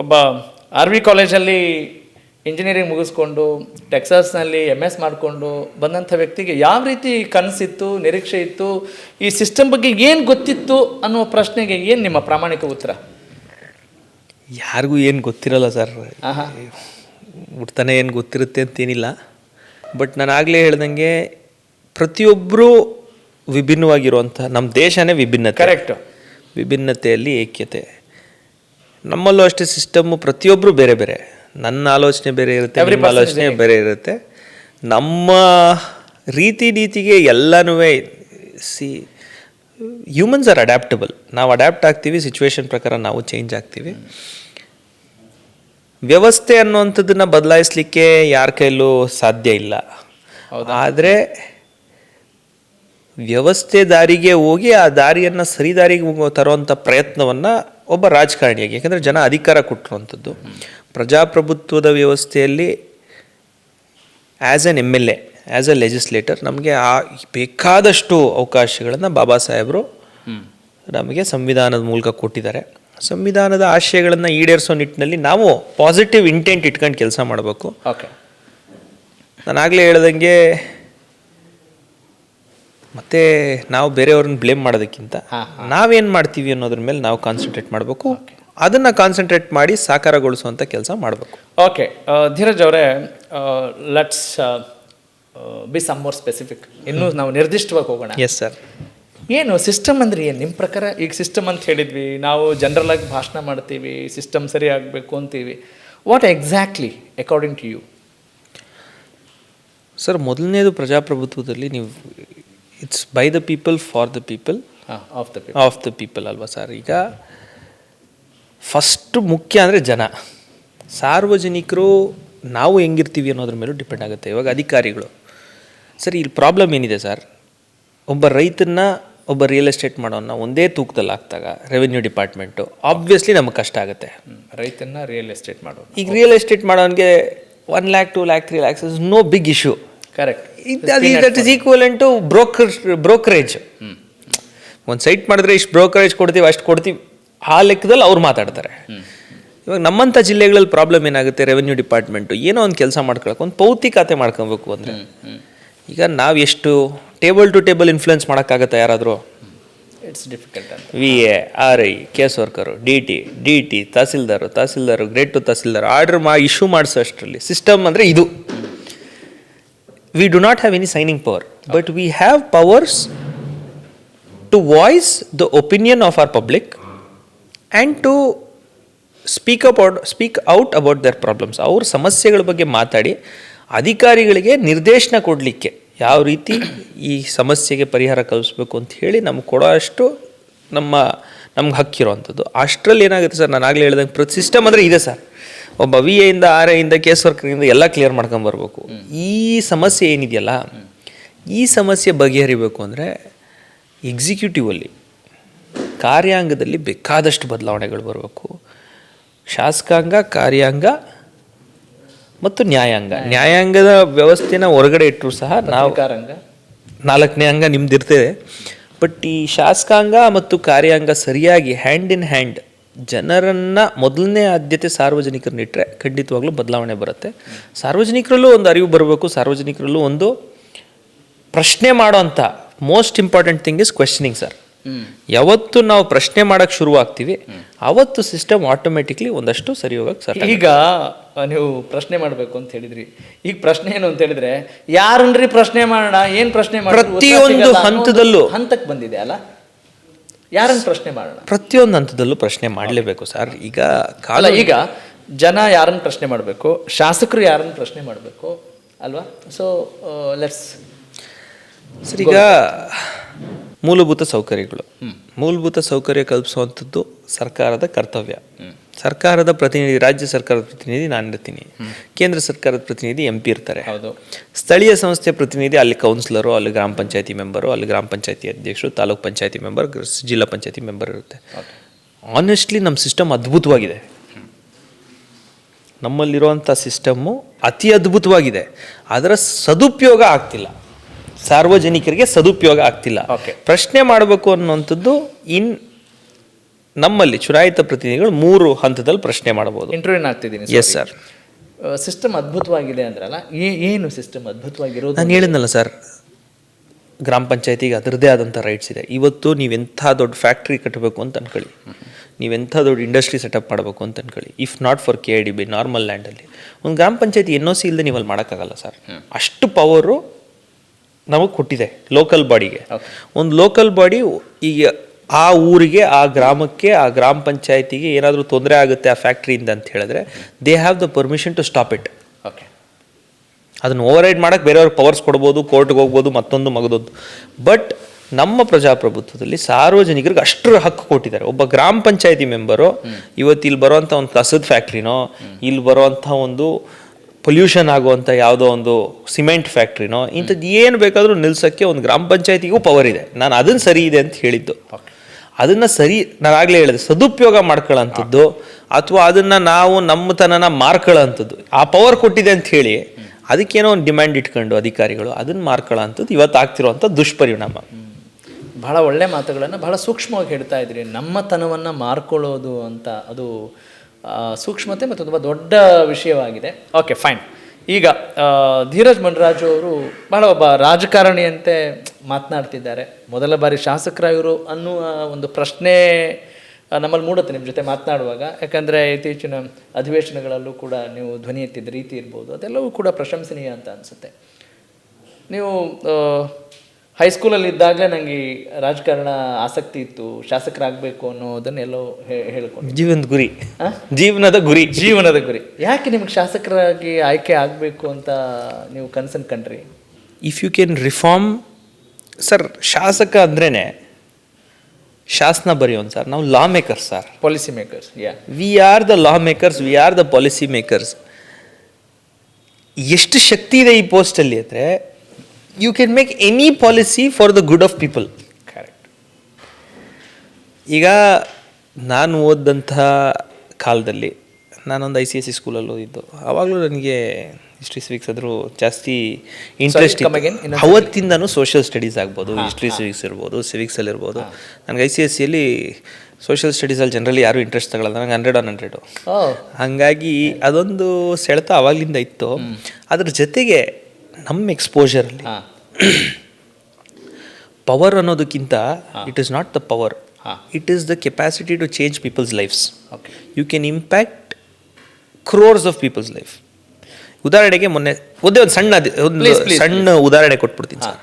ಒಬ್ಬ R V ಕಾಲೇಜಲ್ಲಿ engineering ಮುಗಿಸ್ಕೊಂಡು ಟೆಕ್ಸಾಸ್ನಲ್ಲಿ MS ಮಾಡಿಕೊಂಡು ಬಂದಂಥ ವ್ಯಕ್ತಿಗೆ ಯಾವ ರೀತಿ ಕನಸಿತ್ತು, ನಿರೀಕ್ಷೆ ಇತ್ತು, ಈ ಸಿಸ್ಟಮ್ ಬಗ್ಗೆ ಏನು ಗೊತ್ತಿತ್ತು ಅನ್ನುವ ಪ್ರಶ್ನೆಗೆ ಏನು ನಿಮ್ಮ ಪ್ರಾಮಾಣಿಕ ಉತ್ತರ? ಯಾರಿಗೂ ಏನು ಗೊತ್ತಿರಲ್ಲ ಸರ್, ಹುಡ್ತಾನೆ ಏನು ಗೊತ್ತಿರುತ್ತೆ ಅಂತೇನಿಲ್ಲ. ಬಟ್ ನಾನು ಆಗಲೇ ಹೇಳ್ದಂಗೆ ಪ್ರತಿಯೊಬ್ಬರೂ ವಿಭಿನ್ನವಾಗಿರುವಂಥ ನಮ್ಮ ದೇಶನೇ ವಿಭಿನ್ನತೆ. ಕರೆಕ್ಟು. ವಿಭಿನ್ನತೆಯಲ್ಲಿ ಏಕ್ಯತೆ. ನಮ್ಮಲ್ಲೂ ಅಷ್ಟೇ ಸಿಸ್ಟಮ್ಮು ಪ್ರತಿಯೊಬ್ಬರು ಬೇರೆ ಬೇರೆ. ನನ್ನ ಆಲೋಚನೆ ಬೇರೆ ಇರುತ್ತೆ, ನಿಮ್ಮ ಆಲೋಚನೆ ಬೇರೆ ಇರುತ್ತೆ. ನಮ್ಮ ನೀತಿಗೆ ಎಲ್ಲನೂ ಹ್ಯೂಮನ್ಸ್ ಆರ್ ಅಡ್ಯಾಪ್ಟಬಲ್. ನಾವು ಅಡ್ಯಾಪ್ಟ್ ಆಗ್ತೀವಿ, ಸಿಚುವೇಶನ್ ಪ್ರಕಾರ ನಾವು ಚೇಂಜ್ ಆಗ್ತೀವಿ. ವ್ಯವಸ್ಥೆ ಅನ್ನುವಂಥದ್ದನ್ನು ಬದಲಾಯಿಸಲಿಕ್ಕೆ ಯಾರ ಕೈಲೂ ಸಾಧ್ಯ ಇಲ್ಲ. ಆದರೆ ವ್ಯವಸ್ಥೆ ದಾರಿಗೆ ಹೋಗಿ ಆ ದಾರಿಯನ್ನು ಸರಿ ದಾರಿಗೆ ತರುವಂಥ ಪ್ರಯತ್ನವನ್ನು ಒಬ್ಬ ರಾಜಕಾರಣಿಯಾಗಿ, ಯಾಕೆಂದರೆ ಜನ ಅಧಿಕಾರ ಕೊಟ್ಟಿರುವಂಥದ್ದು ಪ್ರಜಾಪ್ರಭುತ್ವದ ವ್ಯವಸ್ಥೆಯಲ್ಲಿ as an MLA, as A legislator ನಮಗೆ ಬೇಕಾದಷ್ಟು ಅವಕಾಶಗಳನ್ನು ಬಾಬಾ ಸಾಹೇಬರು ನಮಗೆ ಸಂವಿಧಾನದ ಮೂಲಕ ಕೊಟ್ಟಿದ್ದಾರೆ. ಸಂವಿಧಾನದ ಆಶಯಗಳನ್ನು ಈಡೇರಿಸೋ ನಿಟ್ಟಿನಲ್ಲಿ ನಾವು ಪಾಸಿಟಿವ್ ಇಂಟೆಂಟ್ ಇಟ್ಕೊಂಡು ಕೆಲಸ ಮಾಡಬೇಕು. ಓಕೆ, ನಾನು ಆಗಲೇ ಹೇಳ್ದಂಗೆ ಮತ್ತು ನಾವು ಬೇರೆಯವ್ರನ್ನ ಬ್ಲೇಮ್ ಮಾಡೋದಕ್ಕಿಂತ ನಾವೇನು ಮಾಡ್ತೀವಿ ಅನ್ನೋದ್ರ ಮೇಲೆ ನಾವು ಕಾನ್ಸಂಟ್ರೇಟ್ ಮಾಡಬೇಕು. ಅದನ್ನು ಕಾನ್ಸಂಟ್ರೇಟ್ ಮಾಡಿ ಸಾಕಾರಗೊಳಿಸುವಂಥ ಕೆಲಸ ಮಾಡಬೇಕು. ಓಕೆ, ಧೀರಜ್ ಅವರೇ, let's be some more specific. ಇನ್ನೂ ನಾವು ನಿರ್ದಿಷ್ಟವಾಗಿ ಹೋಗೋಣ. Yes sir. ಏನು ಸಿಸ್ಟಮ್ ಅಂದರೆ ಏನು ನಿಮ್ಮ ಪ್ರಕಾರ? ಈಗ ಸಿಸ್ಟಮ್ ಅಂತ ಹೇಳಿದ್ವಿ, ನಾವು ಜನರಲಾಗಿ ಭಾಷಣ ಮಾಡ್ತೀವಿ, ಸಿಸ್ಟಮ್ ಸರಿ ಆಗಬೇಕು ಅಂತೀವಿ. What exactly according to you? Sir, ಮೊದಲನೇದು ಪ್ರಜಾಪ್ರಭುತ್ವದಲ್ಲಿ ನೀವು it's by the people for the people of the people ಅಲ್ವಾ ಸರ್? ಈಗ ಫಸ್ಟ್ ಮುಖ್ಯ ಅಂದರೆ ಜನ, ಸಾರ್ವಜನಿಕರು ನಾವು ಹೆಂಗಿರ್ತೀವಿ ಅನ್ನೋದ್ರ ಮೇಲೂ ಡಿಪೆಂಡ್ ಆಗುತ್ತೆ. ಇವಾಗ ಅಧಿಕಾರಿಗಳು ಸರ್, ಇಲ್ಲಿ ಪ್ರಾಬ್ಲಮ್ ಏನಿದೆ ಸರ್, ಒಬ್ಬ ರೈತನ್ನ ಒಬ್ಬ ರಿಯಲ್ ಎಸ್ಟೇಟ್ ಮಾಡೋನ್ನ ಒಂದೇ ತೂಕದಲ್ಲಿ ಹಾಕ್ದಾಗ ರೆವೆನ್ಯೂ ಡಿಪಾರ್ಟ್ಮೆಂಟು ಆಬ್ವಿಯಸ್ಲಿ ನಮಗೆ ಕಷ್ಟ ಆಗುತ್ತೆ. ರೈತನ್ನ ರಿಯಲ್ ಎಸ್ಟೇಟ್ ಮಾಡೋದು, ಈಗ ರಿಯಲ್ ಎಸ್ಟೇಟ್ ಮಾಡೋನಿಗೆ 1 lakh 2 lakh 3 lakhs is no big issue. Correct. That is equivalent to brokerage. ಒಂದು ಸೈಟ್ ಮಾಡಿದ್ರೆ ಇಷ್ಟು ಬ್ರೋಕರೇಜ್ ಕೊಡ್ತೀವಿ, ಅಷ್ಟು ಕೊಡ್ತೀವಿ, ಆ ಲೆಕ್ಕದಲ್ಲಿ ಅವ್ರು ಮಾತಾಡ್ತಾರೆ. ಇವಾಗ ನಮ್ಮಂಥ ಜಿಲ್ಲೆಗಳಲ್ಲಿ ಪ್ರಾಬ್ಲಮ್ ಏನಾಗುತ್ತೆ, ರೆವೆನ್ಯೂ ಡಿಪಾರ್ಟ್ಮೆಂಟು ಏನೋ ಒಂದು ಕೆಲಸ ಮಾಡ್ಕೊಳಕ್ಕೆ ಒಂದು ಪೌತಿ ಖಾತೆ ಮಾಡ್ಕೊಬೇಕು ಅಂದರೆ ಈಗ ನಾವು ಎಷ್ಟು ಟೇಬಲ್ ಟು ಟೇಬಲ್ ಇನ್ಫ್ಲುಯೆನ್ಸ್ ಮಾಡೋಕ್ಕಾಗತ್ತೆ ಯಾರಾದರೂ? ಇಟ್ಸ್ ಡಿಫಿಕಲ್ಟ್ ಅಂತ. VA, RI, case worker, DT, tahsildar, grade two tahsildar order issue ಮಾಡಿಸೋ ಅಷ್ಟರಲ್ಲಿ ಸಿಸ್ಟಮ್ ಅಂದರೆ ಇದು. We do not have any signing power, but we have powers to voice the opinion of our public and to speak out about their problems. ಅವ್ರ ಸಮಸ್ಯೆಗಳ ಬಗ್ಗೆ ಮಾತಾಡಿ ಅಧಿಕಾರಿಗಳಿಗೆ ನಿರ್ದೇಶನ ಕೊಡಲಿಕ್ಕೆ ಯಾವ ರೀತಿ ಈ ಸಮಸ್ಯೆಗೆ ಪರಿಹಾರ ಕಲ್ಪಿಸ್ಬೇಕು ಅಂತ ಹೇಳಿ ನಮ್ಗೆ ಕೊಡೋ ಅಷ್ಟು ನಮ್ಗೆ ಹಕ್ಕಿರೋವಂಥದ್ದು. ಅಷ್ಟರಲ್ಲಿ ಏನಾಗುತ್ತೆ ಸರ್, ನಾನು ಆಗಲೇ ಹೇಳ್ದಂಗೆ ಸಿಸ್ಟಮ್ ಅಂದರೆ ಇದೆ ಸರ್. ಒಬ್ಬ VA ಇಂದ RI ಇಂದ ಕೇಸ್ ವರ್ಕರಿಂದ ಎಲ್ಲ ಕ್ಲಿಯರ್ ಮಾಡ್ಕೊಂಬರ್ಬೇಕು. ಈ ಸಮಸ್ಯೆ ಏನಿದೆಯಲ್ಲ, ಈ ಸಮಸ್ಯೆ ಬಗೆಹರಿಬೇಕು ಅಂದರೆ ಎಕ್ಸಿಕ್ಯೂಟಿವಲ್ಲಿ ಕಾರ್ಯಾಂಗದಲ್ಲಿ ಬೇಕಾದಷ್ಟು ಬದಲಾವಣೆಗಳು ಬರಬೇಕು. ಶಾಸಕಾಂಗ, ಕಾರ್ಯಾಂಗ ಮತ್ತು ನ್ಯಾಯಾಂಗದ ವ್ಯವಸ್ಥೆನ ಹೊರಗಡೆ ಇಟ್ಟರು ಸಹ ನಾವು 4ನೇ ಅಂಗ ನಿಮ್ದಿರ್ತೇವೆ. ಬಟ್ ಈ ಶಾಸಕಾಂಗ ಮತ್ತು ಕಾರ್ಯಾಂಗ ಸರಿಯಾಗಿ ಹ್ಯಾಂಡ್ ಇನ್ ಹ್ಯಾಂಡ್ ಜನರನ್ನು ಮೊದಲನೇ ಆದ್ಯತೆ ಸಾರ್ವಜನಿಕರನ್ನ ಇಟ್ಟರೆ ಖಂಡಿತವಾಗ್ಲೂ ಬದಲಾವಣೆ ಬರುತ್ತೆ. ಸಾರ್ವಜನಿಕರಲ್ಲೂ ಒಂದು ಅರಿವು ಬರಬೇಕು, ಸಾರ್ವಜನಿಕರಲ್ಲೂ ಒಂದು ಪ್ರಶ್ನೆ ಮಾಡೋ ಅಂಥ most important thing is questioning sir. ಯಾವತ್ತು ನಾವು ಪ್ರಶ್ನೆ ಮಾಡೋಕ್ಕೆ ಶುರುವಾಗ್ತೀವಿ ಆವತ್ತು ಸಿಸ್ಟಮ್ ಆಟೋಮೆಟಿಕ್ಲಿ ಒಂದಷ್ಟು ಸರಿ ಹೋಗಕ್ಕೆ ಸರ್. ಈಗ ನೀವು ಪ್ರಶ್ನೆ ಮಾಡಬೇಕು ಅಂತ ಹೇಳಿದ್ರಿ, ಈಗ ಪ್ರಶ್ನೆ ಏನು ಅಂತ ಹೇಳಿದ್ರೆ ಯಾರನ್ರಿ ಪ್ರಶ್ನೆ ಮಾಡೋಣ, ಏನು ಪ್ರಶ್ನೆ ಮಾಡೋಣ, ಪ್ರತಿಯೊಂದು ಹಂತಕ್ಕೆ ಬಂದಿದೆ ಅಲ್ಲ, ಯಾರನ್ನು ಪ್ರಶ್ನೆ ಮಾಡೋಣ? ಪ್ರತಿಯೊಂದು ಹಂತದಲ್ಲೂ ಪ್ರಶ್ನೆ ಮಾಡಲೇಬೇಕು ಸರ್. ಈಗ ಈಗ ಜನ ಯಾರನ್ನು ಪ್ರಶ್ನೆ ಮಾಡಬೇಕು, ಶಾಸಕರು ಯಾರನ್ನು ಪ್ರಶ್ನೆ ಮಾಡಬೇಕು ಅಲ್ವಾ? ಸೊ ಲೆಟ್ಸ್ ಸರ್, ಈಗ ಮೂಲಭೂತ ಸೌಕರ್ಯ ಕಲ್ಪಿಸುವಂಥದ್ದು ಸರ್ಕಾರದ ಕರ್ತವ್ಯ. ಸರ್ಕಾರದ ಪ್ರತಿನಿಧಿ, ರಾಜ್ಯ ಸರ್ಕಾರದ ಪ್ರತಿನಿಧಿ ನಾನಿರ್ತೀನಿ, ಕೇಂದ್ರ ಸರ್ಕಾರದ ಪ್ರತಿನಿಧಿ MP ಇರ್ತಾರೆ, ಸ್ಥಳೀಯ ಸಂಸ್ಥೆ ಪ್ರತಿನಿಧಿ ಅಲ್ಲಿ ಕೌನ್ಸಿಲರು, ಅಲ್ಲಿ ಗ್ರಾಮ ಪಂಚಾಯತಿ ಮೆಂಬರು, ಅಲ್ಲಿ ಗ್ರಾಮ ಪಂಚಾಯತಿ ಅಧ್ಯಕ್ಷರು, ತಾಲೂಕ್ ಪಂಚಾಯತಿ ಮೆಂಬರ್, ಜಿಲ್ಲಾ ಪಂಚಾಯತಿ ಮೆಂಬರ್ ಇರುತ್ತೆ. ಆನೆಸ್ಟ್ಲಿ ನಮ್ಮ ಸಿಸ್ಟಮ್ ಅದ್ಭುತವಾಗಿದೆ. ನಮ್ಮಲ್ಲಿರುವಂಥ ಸಿಸ್ಟಮ್ಮು ಅತಿ ಅದ್ಭುತವಾಗಿದೆ. ಅದರ ಸದುಪಯೋಗ ಆಗ್ತಿಲ್ಲ, ಸಾರ್ವಜನಿಕರಿಗೆ ಸದುಪಯೋಗ ಆಗ್ತಿಲ್ಲ. ಪ್ರಶ್ನೆ ಮಾಡಬೇಕು ಅನ್ನುವಂಥದ್ದು ನಮ್ಮಲ್ಲಿ ಚುನಾಯಿತ ಪ್ರತಿನಿಧಿಗಳು 3 ಹಂತದಲ್ಲಿ ಪ್ರಶ್ನೆ ಮಾಡಬಹುದು. ಇಂಟರ್ವ್ಯೂನ್ ಆಗ್ತಿದ್ದೀನಿ. Yes sir. ಸಿಸ್ಟಮ್ ಅದ್ಭುತವಾಗಿದೆ ಅಂದ್ರಲ್ಲ, ಏನು ಸಿಸ್ಟಮ್ ಅದ್ಭುತವಾಗಿರೋದು? ನಾನು ಹೇಳಿದ್ನಲ್ಲ ಸರ್, ಗ್ರಾಮ ಪಂಚಾಯತಿಗೆ ಅದರದ್ದೇ ಆದಂಥ ರೈಟ್ಸ್ ಇದೆ. ಇವತ್ತು ನೀವೆಂಥ ದೊಡ್ಡ ಫ್ಯಾಕ್ಟ್ರಿ ಕಟ್ಟಬೇಕು ಅಂತ ಅನ್ಕೊಳ್ಳಿ, ನೀವೆಂಥ ದೊಡ್ಡ ಇಂಡಸ್ಟ್ರಿ ಸೆಟಪ್ ಮಾಡಬೇಕು ಅಂತ ಅನ್ಕೊಳ್ಳಿ, if not for KIDB normal ಲ್ಯಾಂಡಲ್ಲಿ ಒಂದು ಗ್ರಾಮ ಪಂಚಾಯತಿ NOC ಇಲ್ಲದೆ ನೀವು ಅಲ್ಲಿ ಮಾಡೋಕ್ಕಾಗಲ್ಲ ಸರ್. ಅಷ್ಟು ಪವರು ನಮಗೆ ಕೊಟ್ಟಿದೆ ಲೋಕಲ್ ಬಾಡಿಗೆ. ಒಂದು ಲೋಕಲ್ ಬಾಡಿ ಈಗ ಆ ಊರಿಗೆ, ಆ ಗ್ರಾಮಕ್ಕೆ, ಆ ಗ್ರಾಮ ಪಂಚಾಯತಿಗೆ ಏನಾದರೂ ತೊಂದರೆ ಆಗುತ್ತೆ ಆ ಫ್ಯಾಕ್ಟ್ರಿಯಿಂದ ಅಂತ ಹೇಳಿದ್ರೆ they have the permission to stop it. Okay, ಅದನ್ನು ಓವರ್ ರೈಡ್ ಮಾಡೋಕ್ಕೆ ಬೇರೆಯವ್ರಿಗೆ ಪವರ್ಸ್ ಕೊಡ್ಬೋದು, ಕೋರ್ಟ್ಗೆ ಹೋಗ್ಬೋದು, ಮತ್ತೊಂದು ಮಗದೊಂದು. ಬಟ್ ನಮ್ಮ ಪ್ರಜಾಪ್ರಭುತ್ವದಲ್ಲಿ ಸಾರ್ವಜನಿಕರಿಗೆ ಅಷ್ಟರ ಹಕ್ಕು ಕೊಟ್ಟಿದ್ದಾರೆ. ಒಬ್ಬ ಗ್ರಾಮ ಪಂಚಾಯತಿ ಮೆಂಬರು ಇವತ್ತು ಇಲ್ಲಿ ಬರೋವಂಥ ಒಂದು ಕಸದ ಫ್ಯಾಕ್ಟ್ರಿನೋ, ಇಲ್ಲಿ ಬರೋವಂಥ ಒಂದು ಪೊಲ್ಯೂಷನ್ ಆಗುವಂಥ ಯಾವುದೋ ಒಂದು ಸಿಮೆಂಟ್ ಫ್ಯಾಕ್ಟ್ರಿನೋ, ಇಂಥದ್ದು ಏನು ಬೇಕಾದರೂ ನಿಲ್ಸೋಕ್ಕೆ ಒಂದು ಗ್ರಾಮ ಪಂಚಾಯತಿಗೂ ಪವರ್ ಇದೆ. ನಾನು ಅದನ್ನು ಸರಿ ಇದೆ ಅಂತ ಹೇಳಿದ್ದು. ಅದನ್ನು ಸರಿ, ನಾನು ಆಗಲೇ ಹೇಳಿದೆ, ಸದುಪಯೋಗ ಮಾಡ್ಕೊಳ್ಳೋಂಥದ್ದು ಅಥವಾ ಅದನ್ನು ನಾವು ನಮ್ಮತನನ ಮಾರ್ಕೊಳ್ಳೋಂಥದ್ದು, ಆ ಪವರ್ ಕೊಟ್ಟಿದೆ ಅಂತ ಹೇಳಿ ಅದಕ್ಕೇನೋ ಒಂದು ಡಿಮ್ಯಾಂಡ್ ಇಟ್ಕೊಂಡು ಅಧಿಕಾರಿಗಳು ಅದನ್ನು ಮಾರ್ಕೊಳ್ಳೋಂಥದ್ದು ಇವತ್ತು ಆಗ್ತಿರುವಂಥ ದುಷ್ಪರಿಣಾಮ. ಬಹಳ ಒಳ್ಳೆ ಮಾತುಗಳನ್ನು ಬಹಳ ಸೂಕ್ಷ್ಮವಾಗಿ ಹೇಳ್ತಾ ಇದ್ರಿ. ನಮ್ಮತನವನ್ನು ಮಾರ್ಕೊಳ್ಳೋದು ಅಂತ ಅದು ಸೂಕ್ಷ್ಮತೆ ಮತ್ತು ತುಂಬ ದೊಡ್ಡ ವಿಷಯವಾಗಿದೆ. Okay, fine. ಈಗ ಧೀರಜ್ ಮಂಡರಾಜು ಅವರು ಬಹಳ ಒಬ್ಬ ರಾಜಕಾರಣಿಯಂತೆ ಮಾತನಾಡ್ತಿದ್ದಾರೆ. ಮೊದಲ ಬಾರಿ ಶಾಸಕರಾಗಿರು ಅನ್ನುವ ಒಂದು ಪ್ರಶ್ನೆ ನಮ್ಮಲ್ಲಿ ಮೂಡುತ್ತೆ ನಿಮ್ಮ ಜೊತೆ ಮಾತನಾಡುವಾಗ. ಯಾಕಂದರೆ ಇತ್ತೀಚಿನ ಅಧಿವೇಶನಗಳಲ್ಲೂ ಕೂಡ ನೀವು ಧ್ವನಿ ಎತ್ತಿದ ರೀತಿ ಇರ್ಬೋದು, ಅದೆಲ್ಲವೂ ಕೂಡ ಪ್ರಶಂಸನೀಯ ಅಂತ ಅನಿಸುತ್ತೆ. ನೀವು ಹೈಸ್ಕೂಲಲ್ಲಿ ಇದ್ದಾಗಲೇ ನನಗೆ ರಾಜಕಾರಣ ಆಸಕ್ತಿ ಇತ್ತು, ಶಾಸಕರಾಗಬೇಕು ಅನ್ನೋದನ್ನೆಲ್ಲೋ ಹೇಳ್ಕೊಂಡು, ಜೀವನದ ಗುರಿ, ಜೀವನದ ಗುರಿ. ಯಾಕೆ ನಿಮ್ಗೆ ಶಾಸಕರಾಗಿ ಆಯ್ಕೆ ಆಗಬೇಕು ಅಂತ ನೀವು ಕನಸನ್ನು ಕಂಡ್ರಿ? If you can reform sir, ಶಾಸಕ ಅಂದ್ರೇ ಶಾಸನ ಬರೆಯೋನು ಸರ್. ನಾವು law makers sir, policy makers. We are the law makers, we are the policy makers. ಎಷ್ಟು ಶಕ್ತಿ ಇದೆ ಈ ಪೋಸ್ಟಲ್ಲಿ ಅಂದರೆ, you can make any policy for the good of people. Correct. ಈಗ ನಾನು ಓದಿದಂಥ ಕಾಲದಲ್ಲಿ ನಾನೊಂದು ICSE ಸ್ಕೂಲಲ್ಲಿ ಓದಿದ್ದು. ಆವಾಗಲೂ ನನಗೆ ಹಿಸ್ಟ್ರಿ ಸಿವಿಕ್ಸ್ ಆದರೂ ಜಾಸ್ತಿ ಇಂಟ್ರೆಸ್ಟ್ ಇತ್ತು. ಅವತ್ತಿಂದನೂ ಸೋಷಿಯಲ್ ಸ್ಟಡೀಸ್ ಆಗ್ಬೋದು, ಹಿಸ್ಟ್ರಿ ಸಿವಿಕ್ಸ್ ಇರ್ಬೋದು, ಸಿವಿಕ್ಸಲ್ಲಿ ಇರ್ಬೋದು. ನನಗೆ ICSEಯಲ್ಲಿ ಸೋಷಿಯಲ್ ಸ್ಟಡೀಸಲ್ಲಿ ಜನರಲಿ ಯಾರೂ ಇಂಟ್ರೆಸ್ಟ್ ತಗೊಳ್ಳಲ್ಲ. ನನಗೆ 100 on 100. ಹಾಗಾಗಿ ಅದೊಂದು ಸೆಳೆತ ಆವಾಗಲಿಂದ ಇತ್ತು. ಅದ್ರ ಜೊತೆಗೆ ನಮ್ಮ ಎಕ್ಸ್ಪೋಜರಲ್ಲಿ ಪವರ್ ಅನ್ನೋದಕ್ಕಿಂತ it is not the power, it is the capacity to change people's lives. You can impact crores of people's life. ಉದಾಹರಣೆಗೆ ಮೊನ್ನೆ ಒಂದು ಸಣ್ಣ ಉದಾಹರಣೆ ಕೊಟ್ಬಿಡ್ತೀನಿ ಸರ್.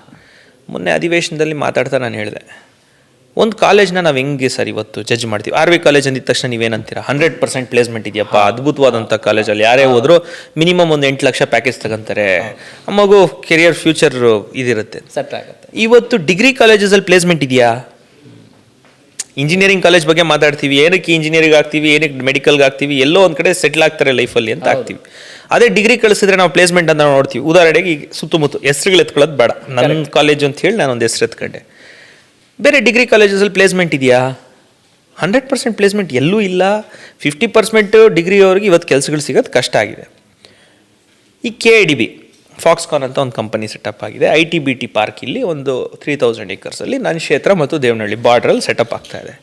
ಮೊನ್ನೆ ಅಧಿವೇಶನದಲ್ಲಿ ಮಾತಾಡ್ತಾ ನಾನು ಹೇಳಿದೆ, ಒಂದು ಕಾಲೇಜ್ನ ನಾವು ಹೆಂಗೆ ಸರ್ ಇವತ್ತು ಜಡ್ಜ್ ಮಾಡ್ತೀವಿ. RV ಕಾಲೇಜ್ ಅಂದಿದ ತಕ್ಷಣ ನೀವೇನಂತೀರಾ, 100% ಪ್ಲೇಸ್ಮೆಂಟ್ ಇದೆಯಪ್ಪ, ಅದ್ಭುತವಾದಂಥ ಕಾಲೇಜಲ್ಲಿ ಯಾರೇ ಹೋದರೂ ಮಿನಿಮಮ್ ಒಂದು 8 ಲಕ್ಷ ಪ್ಯಾಕೇಜ್ ತಗೊಂತಾರೆ, ಮಗು ಕೆರಿಯರ್ ಫ್ಯೂಚರ್ ಇದಿರುತ್ತೆ, ಸೆಟ್ ಆಗುತ್ತೆ. ಇವತ್ತು ಡಿಗ್ರಿ ಕಾಲೇಜಸಲ್ಲಿ ಪ್ಲೇಸ್ಮೆಂಟ್ ಇದೆಯಾ? ಇಂಜಿನಿಯರಿಂಗ್ ಕಾಲೇಜ್ ಬಗ್ಗೆ ಮಾತಾಡ್ತೀವಿ, ಏನಕ್ಕೆ ಇಂಜಿನಿಯರಿಂಗ್ ಆಗ್ತೀವಿ, ಏನಕ್ಕೆ ಮೆಡಿಕಲ್ಗೆ ಆಗ್ತೀವಿ, ಎಲ್ಲೋ ಒಂದು ಕಡೆ ಸೆಟ್ಲ್ ಆಗ್ತಾರೆ ಲೈಫಲ್ಲಿ ಅಂತ ಆಗ್ತೀವಿ. ಅದೇ ಡಿಗ್ರಿ ಕಳಿಸಿದ್ರೆ ನಾವು ಪ್ಲೇಸ್ಮೆಂಟ್ ಅಂತ ನೋಡ್ತೀವಿ. ಉದಾಹರಣೆಗೆ ಈಗ ಸುತ್ತಮುತ್ತ ಹೆಸರುಗಳು ಎತ್ಕೊಳ್ಳೋದು ಬೇಡ, ನನ್ನ ಕಾಲೇಜು ಅಂತ ಹೇಳಿ ನಾನೊಂದು ಹೆಸರು ಎತ್ಕೊಂಡೆ. ಬೇರೆ ಡಿಗ್ರಿ ಕಾಲೇಜಸಲ್ಲಿ ಪ್ಲೇಸ್ಮೆಂಟ್ ಇದೆಯಾ? 100% ಪ್ಲೇಸ್ಮೆಂಟ್ ಎಲ್ಲೂ ಇಲ್ಲ. 50% ಡಿಗ್ರಿ ಅವ್ರಿಗೆ ಇವತ್ತು ಕೆಲಸಗಳು ಸಿಗೋದು ಕಷ್ಟ ಆಗಿದೆ. ಈ KIDB ಫಾಕ್ಸ್ಕಾನ್ ಅಂತ ಒಂದು ಕಂಪನಿ ಸೆಟಪ್ ಆಗಿದೆ. ITBT ಪಾರ್ಕ್ ಇಲ್ಲಿ ಒಂದು 3000 acres ನನ್ನ ಕ್ಷೇತ್ರ ಮತ್ತು ದೇವನಹಳ್ಳಿ ಬಾರ್ಡ್ರಲ್ಲಿ ಸೆಟಪ್ ಆಗ್ತಾ ಇದೆ.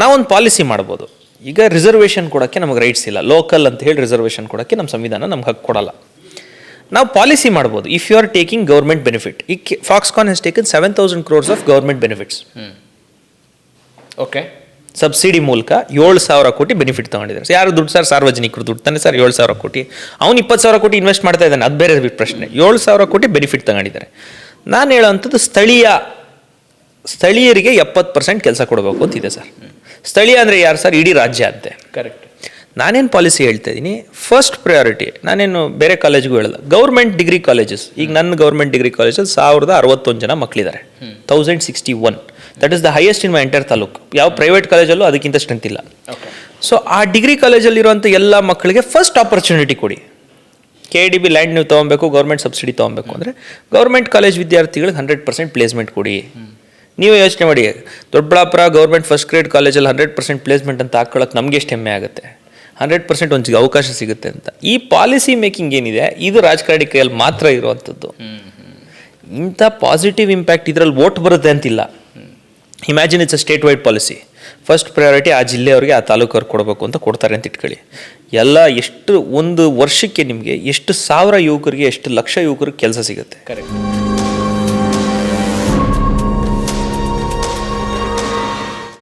ನಾವೊಂದು ಪಾಲಿಸಿ ಮಾಡ್ಬೋದು. ಈಗ ರಿಸರ್ವೇಷನ್ ಕೊಡೋಕ್ಕೆ ನಮಗೆ ರೈಟ್ಸ್ ಇಲ್ಲ, ಲೋಕಲ್ ಅಂತ ಹೇಳಿ ರಿಸರ್ವೇಷನ್ ಕೊಡೋಕ್ಕೆ ನಮ್ಮ ಸಂವಿಧಾನ ನಮ್ಗೆ ಹಕ್ಕು ಕೊಡಲ್ಲ. ನಾವು ಪಾಲಿಸಿ ಮಾಡ್ಬೋದು. If you are taking government benefit, ಈ Foxconn has taken 7,000 crores of government benefits. Okay, subsidy ಮೂಲಕ 7,000 ಕೋಟಿ ಬೆನಿಫಿಟ್ ತೊಗೊಂಡಿದ್ದಾರೆ. ಯಾರು ದುಡ್ಡು ಸರ್? ಸಾರ್ವಜನಿಕರು ದುಡ್ಡು ತಾನೆ ಸರ್. 7,000 ಕೋಟಿ, ಅವ್ನು 20,000 ಕೋಟಿ ಇನ್ವೆಸ್ಟ್ ಮಾಡ್ತಾ ಇದ್ದಾನೆ, ಅದು ಬೇರೆ ಪ್ರಶ್ನೆ. 7,000 ಕೋಟಿ ಬೆನಿಫಿಟ್ ತಗೊಂಡಿದ್ದಾರೆ. ನಾನು ಹೇಳೋವಂಥದ್ದು ಸ್ಥಳೀಯರಿಗೆ 70% ಕೆಲಸ ಕೊಡಬೇಕು ಅಂತಿದೆ ಸರ್. ಸ್ಥಳೀಯ ಅಂದರೆ ಯಾರು ಸರ್? ಇಡೀ ರಾಜ್ಯ ಅಂತೆ. ಕರೆಕ್ಟ್. ನಾನೇನು ಪಾಲಿಸಿ ಹೇಳ್ತಾ ಇದ್ದೀನಿ, ಫಸ್ಟ್ ಪ್ರಯಾರಿಟಿ, ನಾನೇನು ಬೇರೆ ಕಾಲೇಜ್ಗೂ ಹೇಳಲ್ಲ, ಗೌರ್ಮೆಂಟ್ ಡಿಗ್ರಿ ಕಾಲೇಜಸ್. ಈಗ ನನ್ನ ಗೌರ್ಮೆಂಟ್ ಡಿಗ್ರಿ ಕಾಲೇಜಲ್ಲಿ 1061 ಜನ ಮಕ್ಕಳಿದ್ದಾರೆ. 1061, that is the highest in my entire taluk. ಯಾವ ಪ್ರೈವೇಟ್ ಕಾಲೇಜಲ್ಲೂ ಅದಕ್ಕಿಂತ ಸ್ಟ್ರೆಂತ್ ಇಲ್ಲ. ಸೊ ಆ ಡಿಗ್ರಿ ಕಾಲೇಜಲ್ಲಿರುವಂಥ ಎಲ್ಲ ಮಕ್ಕಳಿಗೆ ಫಸ್ಟ್ ಆಪರ್ಚುನಿಟಿ ಕೊಡಿ. KIDB ಲ್ಯಾಂಡ್ ನೀವು ತೊಗೊಬೇಕು, ಗೌರ್ಮೆಂಟ್ ಸಬ್ಸಿಡಿ ತೊಗೊಬೇಕು ಅಂದರೆ ಗೌರ್ಮೆಂಟ್ ಕಾಲೇಜ್ ವಿದ್ಯಾರ್ಥಿಗಳಿಗೆ 100% ಪ್ಲೇಸ್ಮೆಂಟ್ ಕೊಡಿ. ನೀವು ಯೋಚನೆ ಮಾಡಿ, ದೊಡ್ಡಬಳ್ಳಾಪುರ ಗೌರ್ಮೆಂಟ್ ಫಸ್ಟ್ ಗ್ರೇಡ್ ಕಾಲೇಜಲ್ಲಿ 100% ಪ್ಲೇಸ್ಮೆಂಟ್ ಅಂತ ಹಾಕೊಳ್ಳೋಕೆ ನಮಗೆ ಎಷ್ಟು ಹೆಮ್ಮೆ ಆಗುತ್ತೆ. 100% ಒಂದು ಅವಕಾಶ ಸಿಗುತ್ತೆ ಅಂತ. ಈ ಪಾಲಿಸಿ ಮೇಕಿಂಗ್ ಏನಿದೆ, ಇದು ರಾಜಕಾರಣಿ ಕೈಯಲ್ಲಿ ಮಾತ್ರ ಇರುವಂಥದ್ದು. ಇಂಥ ಪಾಸಿಟಿವ್ ಇಂಪ್ಯಾಕ್ಟ್ ಇದರಲ್ಲಿ ವೋಟ್ ಬರುತ್ತೆ ಅಂತಿಲ್ಲ. Imagine it's a state wide policy. First priority ಆ ಜಿಲ್ಲೆಯವ್ರಿಗೆ, ಆ ತಾಲೂಕವ್ರಿಗೆ ಕೊಡಬೇಕು ಅಂತ ಕೊಡ್ತಾರೆ ಅಂತ ಇಟ್ಕೊಳ್ಳಿ. ಎಲ್ಲ ಎಷ್ಟು ಒಂದು ವರ್ಷಕ್ಕೆ ನಿಮಗೆ ಎಷ್ಟು ಸಾವಿರ ಯುವಕರಿಗೆ, ಎಷ್ಟು ಲಕ್ಷ ಯುವಕರಿಗೆ ಕೆಲಸ ಸಿಗುತ್ತೆ. ಕರೆಕ್ಟ್.